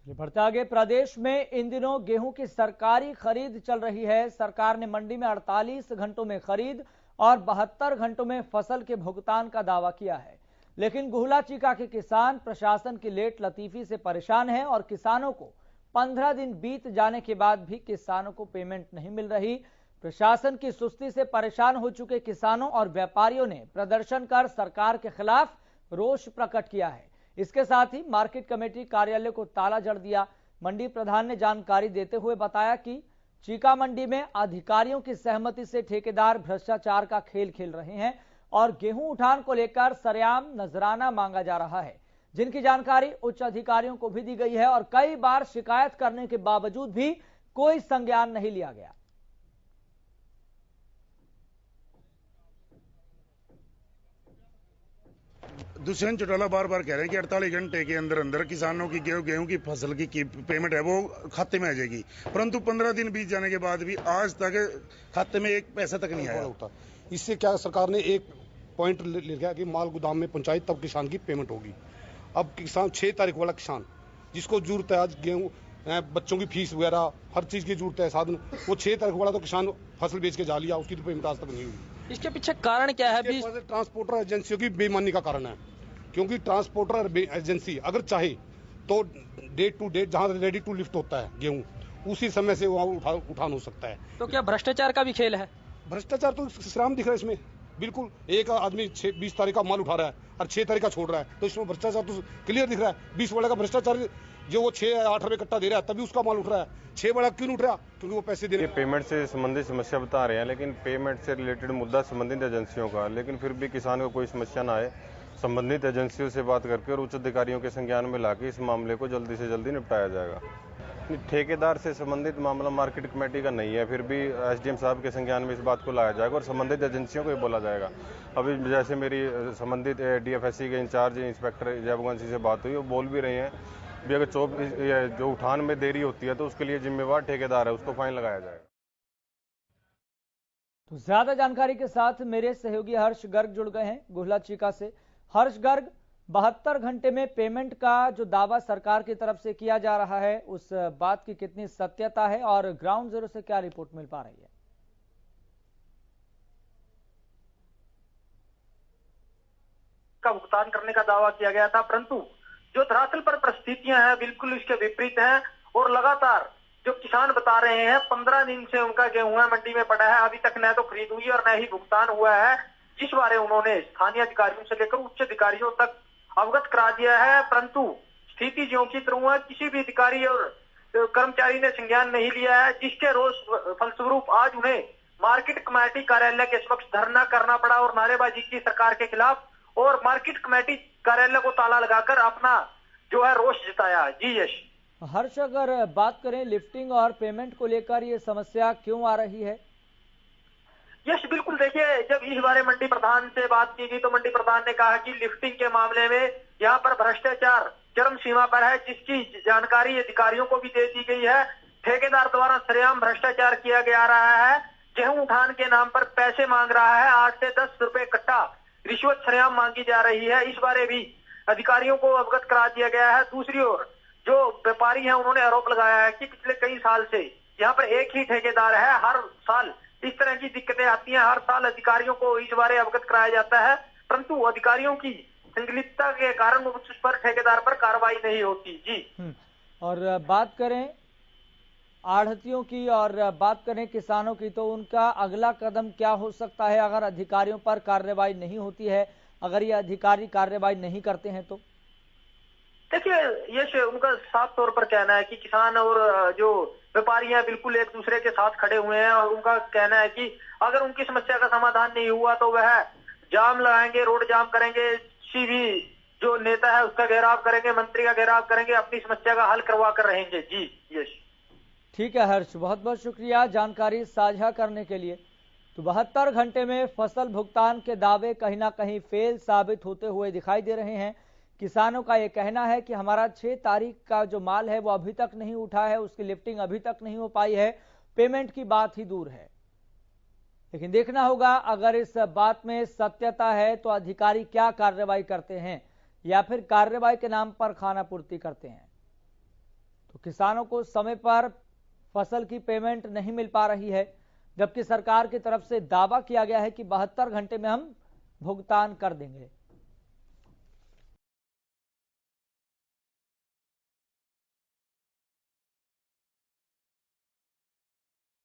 बढ़ते आगे, प्रदेश में इन दिनों गेहूं की सरकारी खरीद चल रही है। सरकार ने मंडी में 48 घंटों में खरीद और 72 घंटों में फसल के भुगतान का दावा किया है। लेकिन गुहला चीका के किसान प्रशासन की लेट लतीफी से परेशान हैं और किसानों को 15 दिन बीत जाने के बाद भी किसानों को पेमेंट नहीं मिल रही। प्रशासन की सुस्ती से परेशान हो चुके किसानों और व्यापारियों ने प्रदर्शन कर सरकार के खिलाफ रोष प्रकट किया है। इसके साथ ही मार्केट कमेटी कार्यालय को ताला जड़ दिया। मंडी प्रधान ने जानकारी देते हुए बताया कि चीका मंडी में अधिकारियों की सहमति से ठेकेदार भ्रष्टाचार का खेल खेल रहे हैं और गेहूं उठान को लेकर सरेआम नजराना मांगा जा रहा है, जिनकी जानकारी उच्च अधिकारियों को भी दी गई है और कई बार शिकायत करने के बावजूद भी कोई संज्ञान नहीं लिया गया। दुष्यंत चौटाला बार बार कह रहे हैं कि 48 घंटे के अंदर अंदर किसानों की गेहूं की फसल की पेमेंट है वो खाते में आ जाएगी, परंतु 15 दिन बीत जाने के बाद भी आज तक खाते में एक पैसा तक नहीं आया। इससे क्या सरकार ने एक पॉइंट लिखा कि माल गोदाम में पहुंचाई तब किसान की पेमेंट होगी। अब किसान 6 तारीख वाला किसान जिसको जरूरत है, आज गेहूं बच्चों की फीस वगैरह हर चीज की जरूरत है साधन, वो 6 तारीख वाला तो किसान फसल बेच के जा लिया, उसकी तो पेमेंट आज तक नहीं हुई। इसके पीछे कारण क्या है? ट्रांसपोर्टर एजेंसियों की बेईमानी का कारण है, क्योंकि ट्रांसपोर्टर एजेंसी अगर चाहे तो डेट टू डेट जहां रेडी टू लिफ्ट होता है गेहूं, उसी समय से वहां उठान हो सकता है। तो क्या भ्रष्टाचार का भी खेल है? भ्रष्टाचार तो श्राम दिख रहा है इसमें। बिल्कुल, एक आदमी 20 तारीख का माल उठा रहा है और 6 तारीख का छोड़ रहा है, तो इसमें भ्रष्टाचार तो क्लियर दिख रहा है। 20 वाले का भ्रष्टाचार, जो वो 6-8 रुपए कट्टा दे रहा है तभी उसका माल उठ रहा है, 6 वाला क्यों उठ रहा? क्योंकि वो पैसे दे रहे हैं। पेमेंट से संबंधित समस्या बता रहे हैं, लेकिन पेमेंट से रिलेटेड मुद्दा संबंधित एजेंसियों का, लेकिन फिर भी किसान को कोई समस्या ना आए, संबंधित एजेंसियों से बात करके और उच्च अधिकारियों के संज्ञान में लाके इस मामले को जल्दी से जल्दी निपटाया जाएगा। ठेकेदार से संबंधित मामला मार्केट कमेटी का नहीं है, फिर भी एसडीएम साहब के संज्ञान में इस बात को लाया जाएगा और संबंधित एजेंसियों को भी बोला जाएगा। अभी जैसे मेरी संबंधित डीएफएससी के इंचार्ज इंस्पेक्टर जयवंशी से बात हुई, वो बोल भी रहे हैं भी अगर जो उठान में देरी होती है तो उसके लिए जिम्मेवार ठेकेदार है, उसको फाइन लगाया जाएगा। तो ज्यादा जानकारी के साथ मेरे सहयोगी हर्ष गर्ग जुड़ गए हैं गुहला चीका से। हर्ष गर्ग, 72 घंटे में पेमेंट का जो दावा सरकार की तरफ से किया जा रहा है, उस बात की कितनी सत्यता है और ग्राउंड जीरो से क्या रिपोर्ट मिल पा रही है? का भुगतान करने का दावा किया गया था, परंतु जो धरातल पर परिस्थितियां हैं बिल्कुल इसके विपरीत हैं और लगातार जो किसान बता रहे हैं 15 दिन से उनका गेहूं मंडी में पड़ा है, अभी तक न तो खरीद हुई और न ही भुगतान हुआ है, जिस बारे उन्होंने स्थानीय अधिकारियों से लेकर उच्च अधिकारियों तक अवगत करा दिया है। परंतु स्थिति ज्यों की त्यों है, किसी भी अधिकारी और कर्मचारी ने संज्ञान नहीं लिया है, जिसके रोष फलस्वरूप आज उन्हें मार्केट कमेटी कार्यालय के समक्ष धरना करना पड़ा और नारेबाजी की सरकार के खिलाफ, और मार्केट कमेटी कार्यालय को ताला लगाकर अपना जो है रोष जताया। जी यश। हर्ष, अगर बात करें लिफ्टिंग और पेमेंट को लेकर, ये समस्या क्यों आ रही है? यश बिल्कुल, देखिए जब इस बारे मंडी प्रधान से बात की गई तो मंडी प्रधान ने कहा कि लिफ्टिंग के मामले में यहाँ पर भ्रष्टाचार चरम सीमा पर है, जिसकी जानकारी अधिकारियों को भी दे दी गई है। ठेकेदार द्वारा सरेआम भ्रष्टाचार किया जा रहा है, गेहूं उठान के नाम पर पैसे मांग रहा है, 8 से 10 रुपए कट्टा रिश्वत सरेआम मांगी जा रही है, इस बारे भी अधिकारियों को अवगत करा दिया गया है। दूसरी ओर जो व्यापारी हैं उन्होंने आरोप लगाया है कि पिछले कई साल से यहाँ पर एक ही ठेकेदार है, हर साल इस तरह की दिक्कतें आती हैं, हर साल अधिकारियों को इस बारे अवगत कराया जाता है, परंतु अधिकारियों की संलिप्तता के कारण उस पर ठेकेदार पर कार्रवाई नहीं होती। जी। और बात करें आढ़तियों की और बात करें किसानों की, तो उनका अगला कदम क्या हो सकता है अगर अधिकारियों पर कार्रवाई नहीं होती है, अगर ये अधिकारी कार्रवाई नहीं करते हैं तो? देखिए ये उनका साफ तौर पर कहना है कि किसान और जो व्यापारी हैं बिल्कुल एक दूसरे के साथ खड़े हुए हैं और उनका कहना है कि अगर उनकी समस्या का समाधान नहीं हुआ तो वह जाम लगाएंगे, रोड जाम करेंगे, किसी भी जो नेता है उसका घेराव करेंगे, मंत्री का घेराव करेंगे, अपनी समस्या का हल करवा कर रहेंगे। जी यश। ठीक है हर्ष, बहुत बहुत शुक्रिया जानकारी साझा करने के लिए। तो 72 घंटे में फसल भुगतान के दावे कहीं ना कहीं फेल साबित होते हुए दिखाई दे रहे हैं। किसानों का यह कहना है कि हमारा 6 तारीख का जो माल है वो अभी तक नहीं उठा है, उसकी लिफ्टिंग अभी तक नहीं हो पाई है, पेमेंट की बात ही दूर है। लेकिन देखना होगा अगर इस बात में सत्यता है तो अधिकारी क्या कार्रवाई करते हैं या फिर कार्रवाई के नाम पर खानापूर्ति करते हैं। तो किसानों को समय पर फसल की पेमेंट नहीं मिल पा रही है, जबकि सरकार की तरफ से दावा किया गया है कि 72 घंटे में हम भुगतान कर देंगे।